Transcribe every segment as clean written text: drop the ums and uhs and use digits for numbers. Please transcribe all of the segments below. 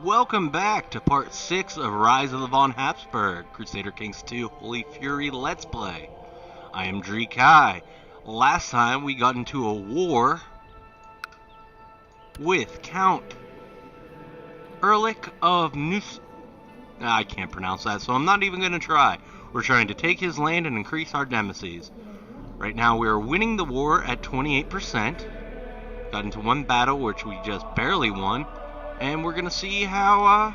Welcome back to part 6 of Rise of the Von Habsburg, Crusader Kings 2 Holy Fury Let's Play. I am Dree Kai. Last time we got into a war with Count Erlich of I can't pronounce that, so I'm not even going to try. We're trying to take his land and increase our nemesis. Right now we are winning the war at 28%. Got into one battle which we just barely won. And we're going to see how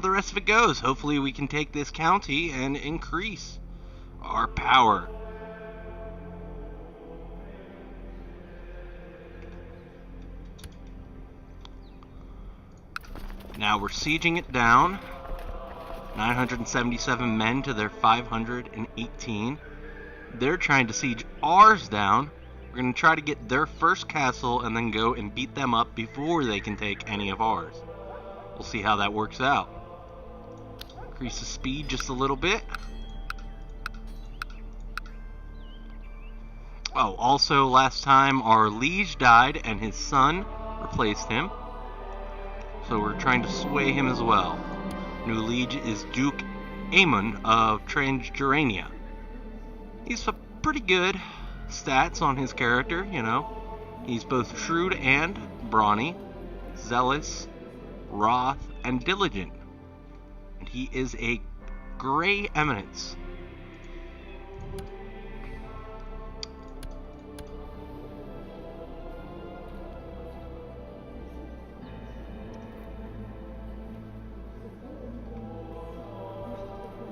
the rest of it goes. Hopefully we can take this county and increase our power. Now we're sieging it down. 977 men to their 518. They're trying to siege ours down. We're going to try to get their first castle and then go and beat them up before they can take any of ours. We'll see how that works out. Increase the speed just a little bit. Oh, also last time our liege died and his son replaced him. So we're trying to sway him as well. New liege is Duke Aemon of Transjorania. He's pretty good stats on his character, you know. He's both shrewd and brawny, zealous, wroth, and diligent. And he is a gray eminence.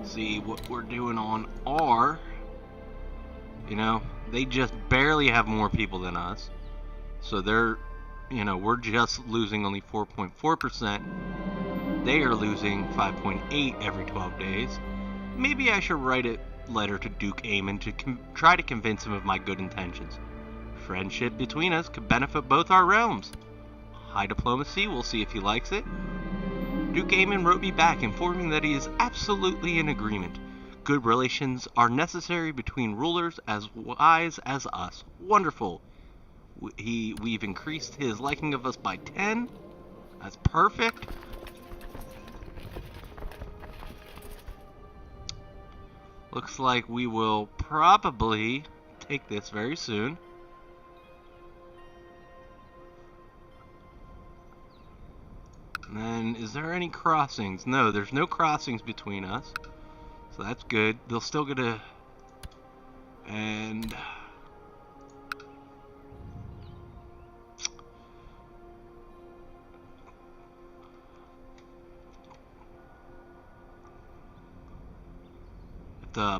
See what we're doing on our, you know, they just barely have more people than us. So they're, you know, we're just losing only 4.4%. They are losing 5.8 every 12 days. Maybe I should write a letter to Duke Aemon to try to convince him of my good intentions. Friendship between us could benefit both our realms. High diplomacy, we'll see if he likes it. Duke Aemon wrote me back informing that he is absolutely in agreement. Good relations are necessary between rulers as wise as us. Wonderful. We've increased his liking of us by 10. That's perfect. Looks like we will probably take this very soon. And then, is there any crossings? No, there's no crossings between us. So that's good. They'll still get a... And...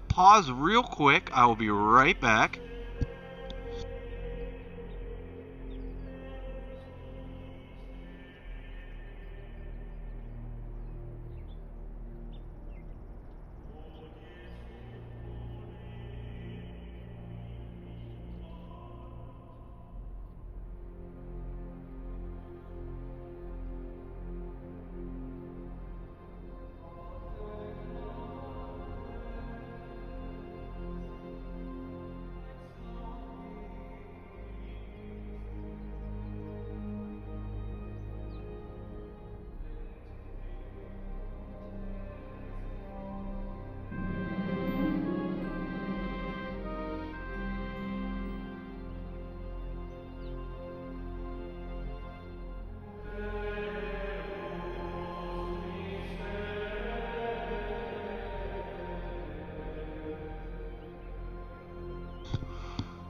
pause real quick. I will be right back.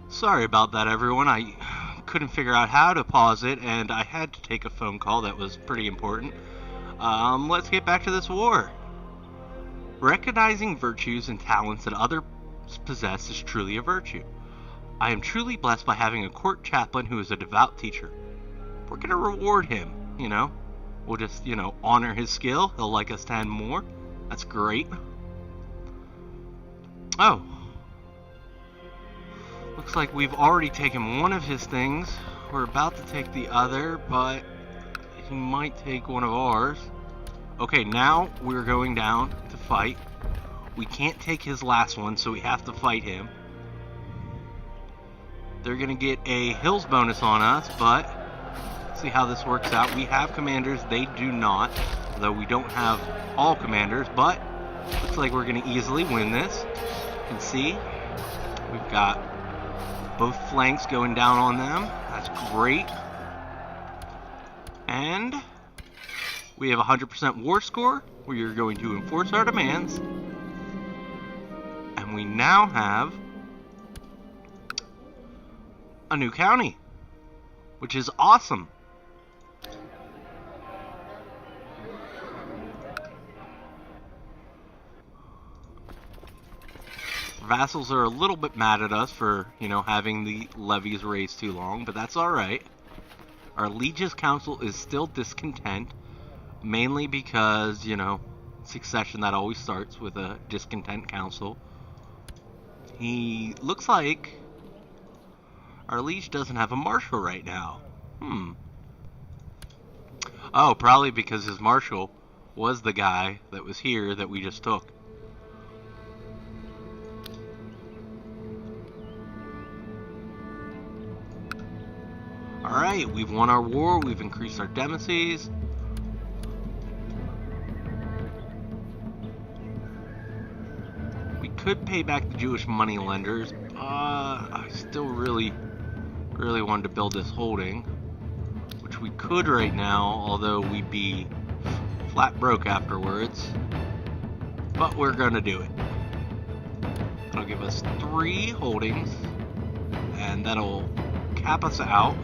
Sorry about that, everyone. I couldn't figure out how to pause it, and I had to take a phone call that was pretty important. Let's get back to this war. Recognizing virtues and talents that others possess is truly a virtue. I am truly blessed by having a court chaplain who is a devout teacher. We're going to reward him, you know. We'll just, you know, honor his skill. He'll like us 10 more. That's great. Oh. Looks like we've already taken one of his things. We're about to take the other, but he might take one of ours. Okay, now we're going down to fight. We can't take his last one, so we have to fight him. They're going to get a hills bonus on us, but exactly how this works out. We have commanders, they do not, though we don't have all commanders, but looks like we're going to easily win this. You can see we've got both flanks going down on them. That's great. And we have 100% war score. We are going to enforce our demands. And we now have a new county, which is awesome. Vassals are a little bit mad at us for, having the levies raised too long, but that's alright. Our liege's council is still discontent, mainly because, succession, that always starts with a discontent council. He looks like our liege doesn't have a marshal right now. Oh, probably because his marshal was the guy that was here that we just took. Alright, we've won our war, we've increased our demecies. We could pay back the Jewish money lenders. I still really wanted to build this holding, which we could right now, although we'd be flat broke afterwards. But we're gonna do it. That'll give us 3 holdings, and that'll cap us out.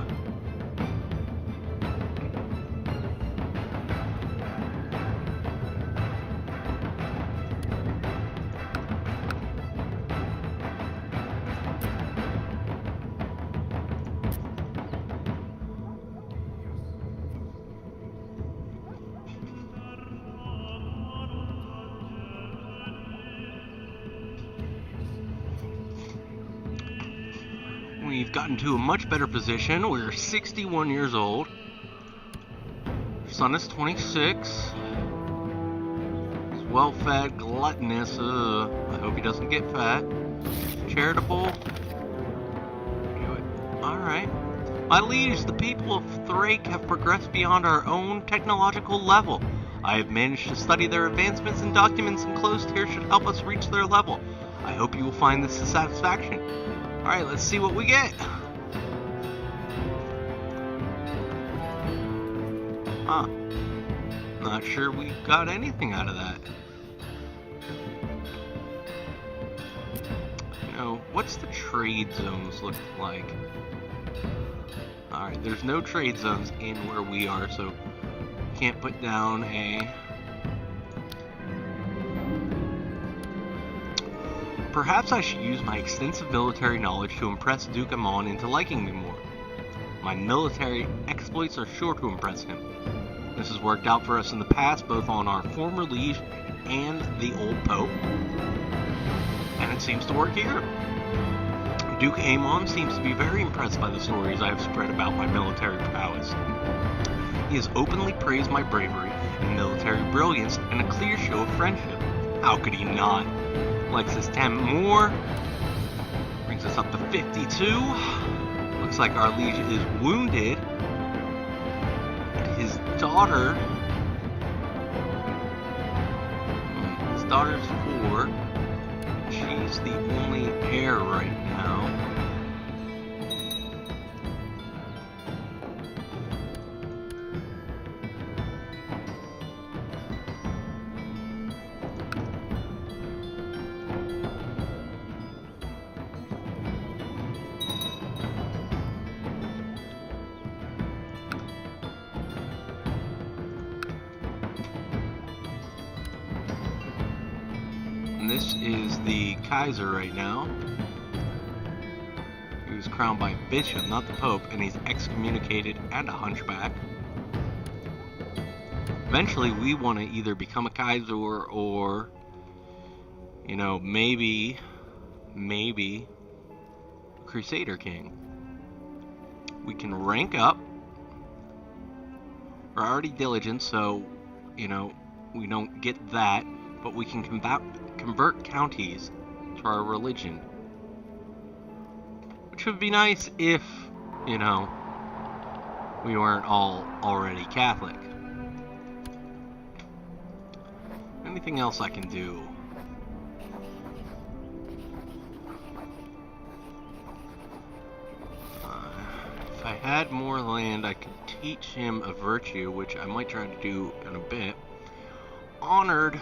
We've gotten to a much better position. We're 61 years old. Son is 26. He's well-fed, gluttonous. I hope he doesn't get fat. Charitable. Do it. Alright. My liege, the people of Thrake have progressed beyond our own technological level. I have managed to study their advancements, and documents enclosed here should help us reach their level. I hope you will find this a satisfaction. Alright, let's see what we get. Not sure we got anything out of that. What's the trade zones look like? Alright, there's no trade zones in where we are, so can't put down a... Perhaps I should use my extensive military knowledge to impress Duke Amon into liking me more. My military exploits are sure to impress him. This has worked out for us in the past, both on our former liege and the old pope. And it seems to work here. Duke Amon seems to be very impressed by the stories I have spread about my military prowess. He has openly praised my bravery and military brilliance and a clear show of friendship. How could he not? Likes his 10 more. Brings us up to 52. Looks like our liege is wounded. His daughter... His daughter's 4. She's the only heir right now. This is the Kaiser right now. He was crowned by a bishop, not the Pope, and he's excommunicated and a hunchback. Eventually, we want to either become a Kaiser or, maybe Crusader King. We can rank up. We're already diligent, so, we don't get that. But we can convert counties to our religion. Which would be nice if, we weren't all already Catholic. Anything else I can do? If I had more land, I could teach him a virtue, which I might try to do in a bit. Honored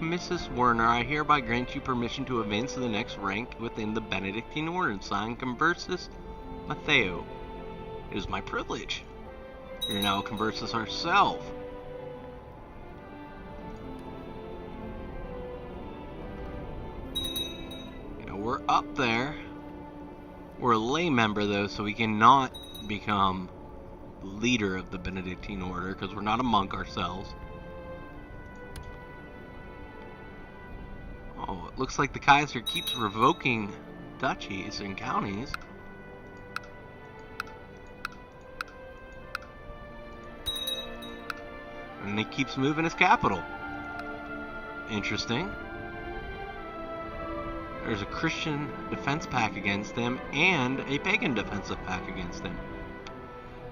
Mrs. Werner, I hereby grant you permission to advance to the next rank within the Benedictine Order. Signed, Conversus Matteo. It is my privilege. You're now Conversus ourselves. We're up there. We're a lay member, though, so we cannot become leader of the Benedictine Order, because we're not a monk ourselves. Oh, it looks like the Kaiser keeps revoking duchies and counties. And he keeps moving his capital. Interesting. There's a Christian defense pact against them and a pagan defensive pact against them.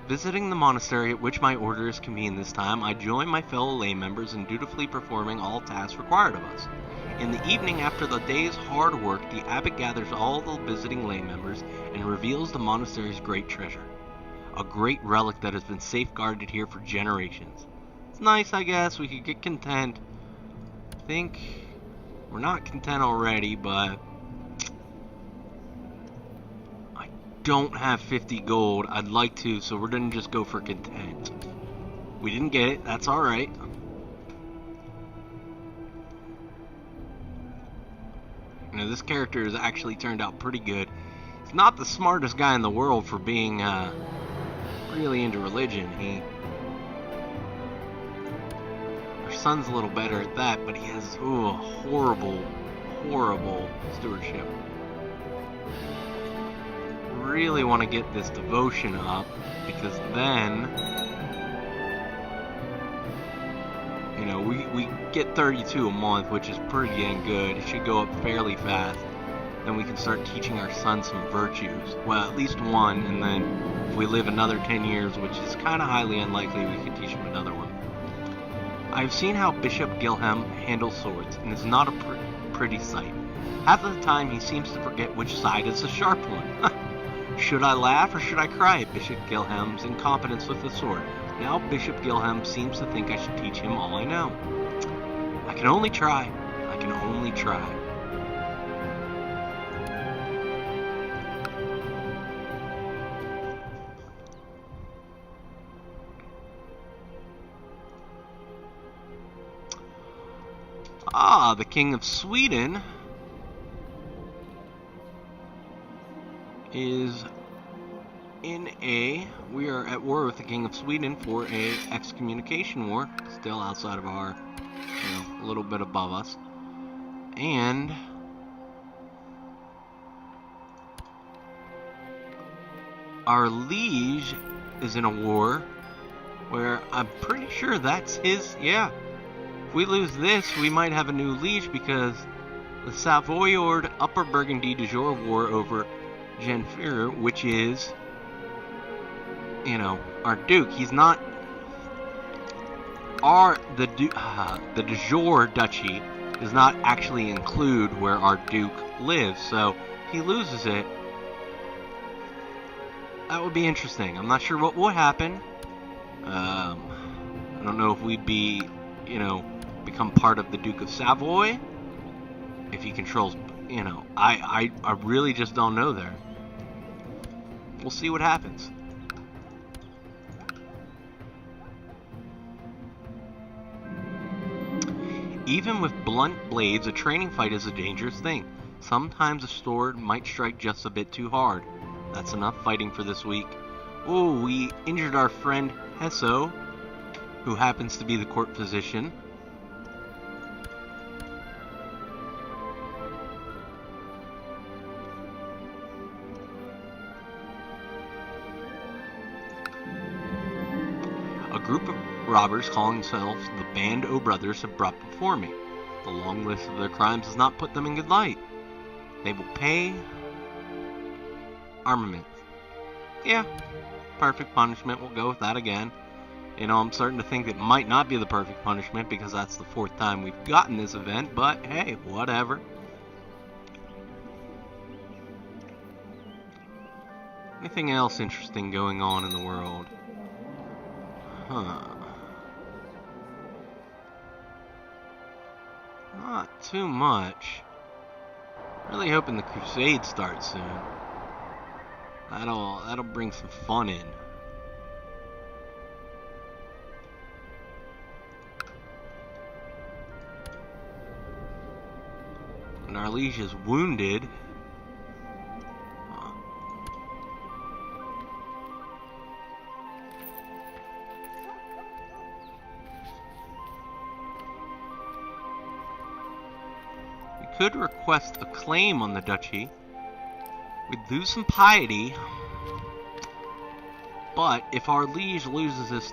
Visiting the monastery at which my order is convened this time, I join my fellow lay members in dutifully performing all tasks required of us. In the evening, after the day's hard work, the abbot gathers all the visiting lay members and reveals the monastery's great treasure. A great relic that has been safeguarded here for generations. It's nice, I guess. We could get content. I think we're not content already, but I don't have 50 gold. I'd like to, so we're gonna just go for content. We didn't get it. That's alright. You know, this character has actually turned out pretty good. He's not the smartest guy in the world for being really into religion. Our son's a little better at that, but he has horrible stewardship. Really want to get this devotion up, because then, you know, we get 32 a month, which is pretty dang good. It should go up fairly fast. Then we can start teaching our son some virtues. Well, at least one, and then if we live another 10 years, which is kind of highly unlikely, we could teach him another one. I've seen how Bishop Gilham handles swords, and it's not a pretty sight. Half of the time he seems to forget which side is the sharp one. Should I laugh or should I cry at Bishop Gilham's incompetence with the sword? Now Bishop Gilham seems to think I should teach him all I know. I can only try. I can only try. Ah, the King of Sweden is we are at war with the King of Sweden for a excommunication war, still outside of our, a little bit above us. And our liege is in a war where I'm pretty sure that's his, yeah. If we lose this, we might have a new liege, because the Savoyard Upper Burgundy de jure war over Genfir, which is, our duke. He's not the de jure duchy does not actually include where our duke lives, so if he loses it, that would be interesting. I'm not sure what will happen. I don't know if we'd be, become part of the Duke of Savoy, if he controls, I really just don't know there. We'll see what happens. Even with blunt blades, a training fight is a dangerous thing. Sometimes a sword might strike just a bit too hard. That's enough fighting for this week. Oh, we injured our friend Hesso, who happens to be the court physician. A group of robbers calling themselves the Band O' Brothers have brought before me. The long list of their crimes does not put them in good light. They will pay armament. Yeah, perfect punishment. We'll go with that again. You know, I'm starting to think it might not be the perfect punishment because that's the 4th time we've gotten this event, but hey, whatever. Anything else interesting going on in the world? Not too much. Really hoping the Crusade starts soon. That'll bring some fun in. And our liege is wounded. Could request a claim on the duchy. We'd lose some piety, but if our liege loses this,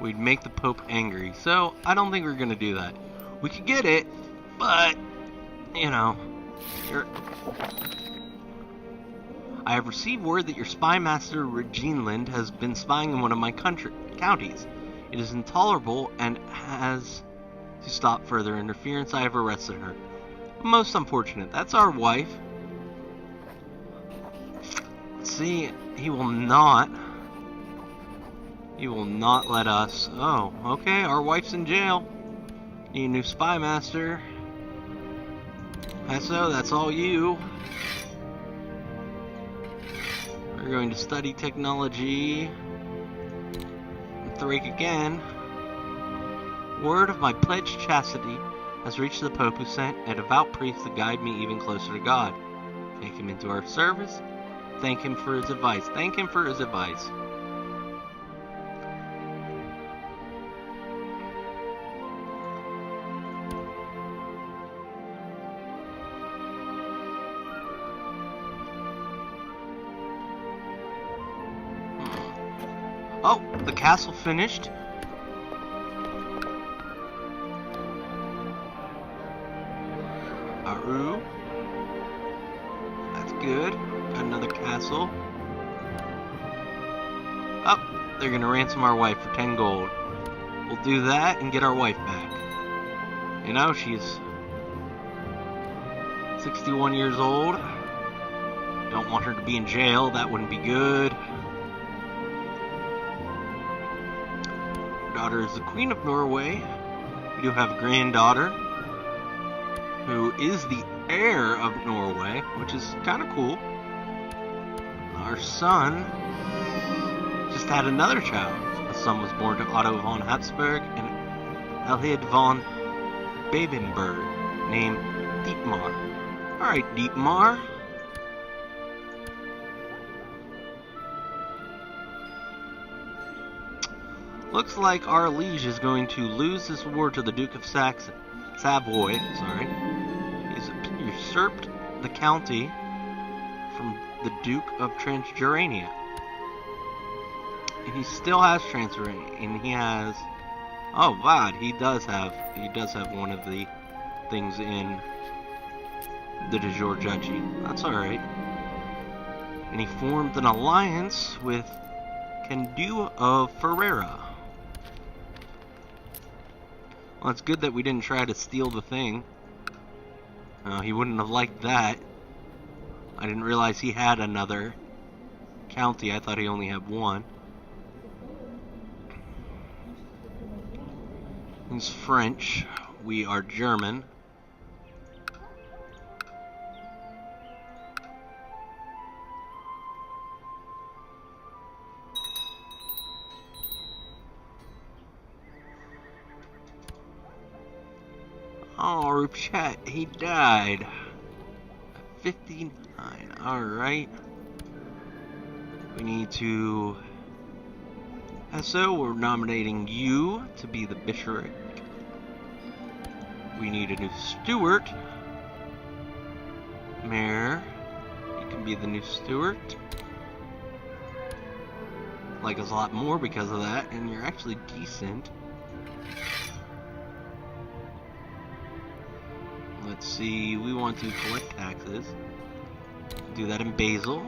we'd make the Pope angry. So I don't think we're gonna do that. We could get it, but you know, I have received word that your spy master Reginland has been spying in one of my counties. It is intolerable and has to stop further interference. I have arrested her. Most unfortunate. That's our wife. See, he will not let us. Oh, okay, our wife's in jail. Need a new spy master. Hesso, that's all you. We're going to study technology. Thric again. Word of my pledged chastity has reached the Pope, who sent a devout priest to guide me even closer to God. Take him into our service. Thank him for his advice. Thank him for his advice. Oh, the castle finished. Aru. That's good. Got another castle. Oh, they're gonna ransom our wife for 10 gold. We'll do that and get our wife back. You know, she's 61 years old. Don't want her to be in jail. That wouldn't be good. Daughter is the Queen of Norway. We do have a granddaughter who is the heir of Norway, which is kind of cool. Our son just had another child. A son was born to Otto von Habsburg and Elhid von Babenberg, named Dietmar. Alright, Dietmar. Looks like our liege is going to lose this war to the Duke of Savoy. He's usurped the county from the Duke of Transylvania. And he still has Transylvania, and he has. Oh, God, he does have one of the things in the de jure duchy. That's all right. And he formed an alliance with Kendu of Ferrara. Well, it's good that we didn't try to steal the thing. He wouldn't have liked that. I didn't realize he had another county. I thought he only had one. He's French. We are German. Oh, Rupchet, he died. 59. Alright. We need to. So we're nominating you to be the bishopric. We need a new steward. Mayor, you can be the new steward. Like us a lot more because of that, and you're actually decent. Let's see, we want to collect taxes. Do that in Basel.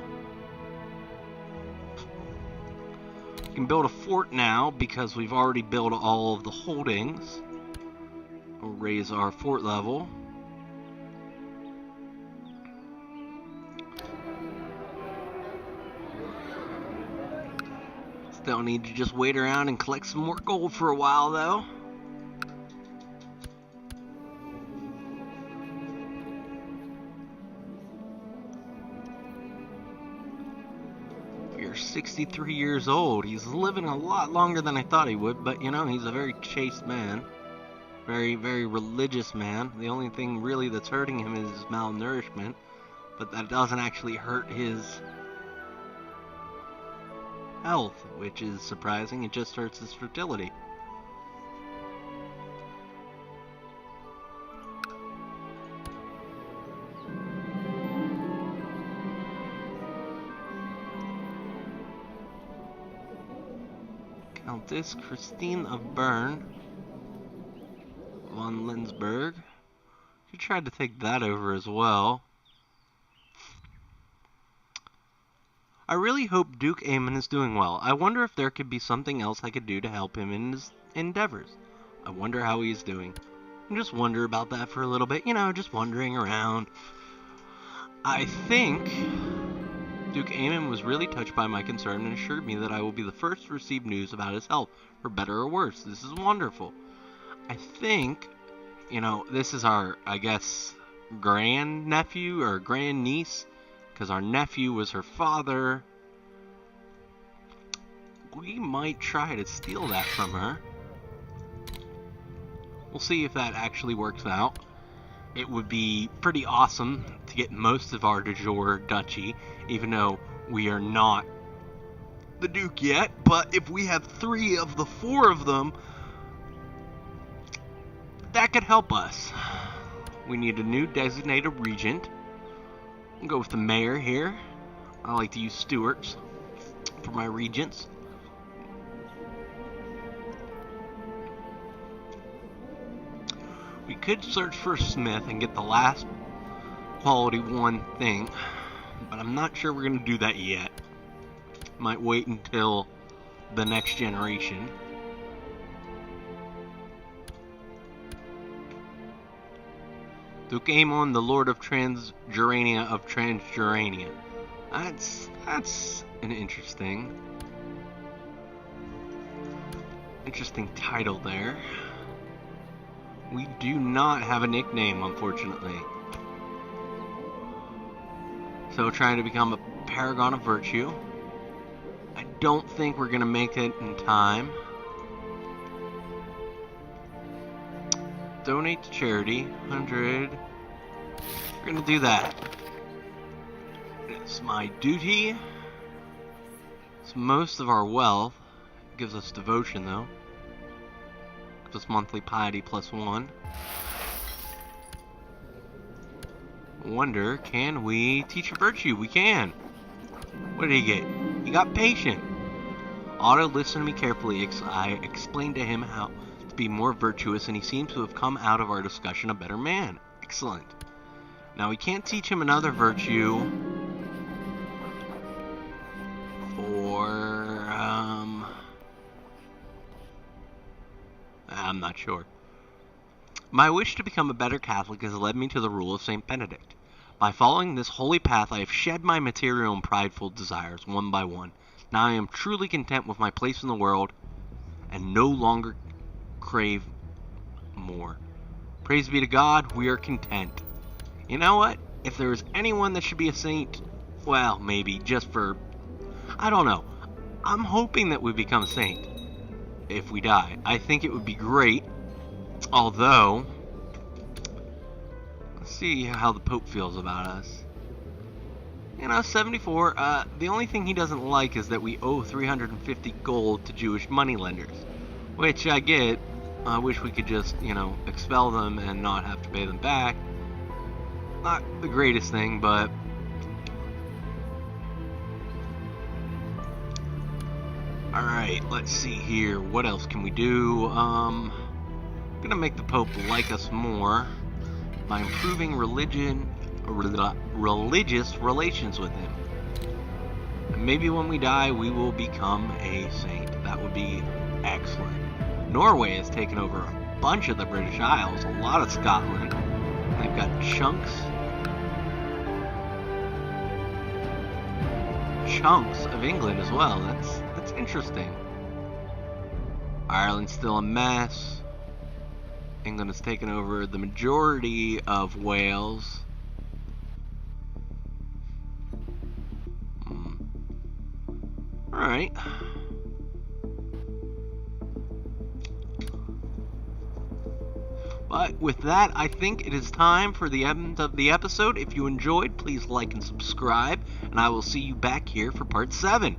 We can build a fort now because we've already built all of the holdings. We'll raise our fort level. Still need to just wait around and collect some more gold for a while, though. You're 63 years old. He's living a lot longer than I thought he would, but you know, he's a very chaste man. Very, very religious man. The only thing really that's hurting him is his malnourishment, but that doesn't actually hurt his health, which is surprising. It just hurts his fertility. Countess Christine of Bern von Lenzburg. She tried to take that over as well. I really hope Duke Aemon is doing well. I wonder if there could be something else I could do to help him in his endeavors. I wonder how he's doing. I just wonder about that for a little bit. You know, just wandering around. I think Duke Aemon was really touched by my concern and assured me that I will be the first to receive news about his health, for better or worse. This is wonderful. I think, you know, this is our, I guess, grandnephew or grandniece, because our nephew was her father. We might try to steal that from her. We'll see if that actually works out. It would be pretty awesome to get most of our de jure duchy, even though we are not the Duke yet. But if we have 3 of the 4 of them, that could help us. We need a new designated regent. I'll go with the mayor here. I like to use stewards for my regents. We could search for a smith and get the last quality 1 thing, but I'm not sure we're going to do that yet. Might wait until the next generation. Duke Aemon, the Lord of Transjurania of Transjurania. That's an interesting title there. We do not have a nickname, unfortunately. So trying to become a paragon of virtue. I don't think we're going to make it in time. Donate to charity, 100. We're going to do that. It's my duty. It's most of our wealth. It gives us devotion, though. Gives us monthly piety +1. Wonder, can we teach a virtue? We can. What did he get? He got patient. Otto listened to me carefully. I explained to him how to be more virtuous, and he seems to have come out of our discussion a better man. Excellent. Now we can't teach him another virtue for I'm not sure. My wish to become a better Catholic has led me to the rule of St. Benedict. By following this holy path, I have shed my material and prideful desires one by one. Now I am truly content with my place in the world and no longer crave more. Praise be to God, we are content. You know what? If there is anyone that should be a saint, well, maybe just for, I don't know. I'm hoping that we become a saint if we die. I think it would be great. Although, let's see how the Pope feels about us. You know, 74, the only thing he doesn't like is that we owe 350 gold to Jewish moneylenders. Which I get. I wish we could just, you know, expel them and not have to pay them back. Not the greatest thing, but alright, let's see here. What else can we do? Gonna make the Pope like us more. by improving religious relations with him. And maybe when we die, we will become a saint. That would be excellent. Norway has taken over a bunch of the British Isles, a lot of Scotland. They've got chunks of England as well. That's interesting. Ireland's still a mess. England has taken over the majority of Wales. Alright. But with that, I think it is time for the end of the episode. If you enjoyed, please like and subscribe, and I will see you back here for part 7.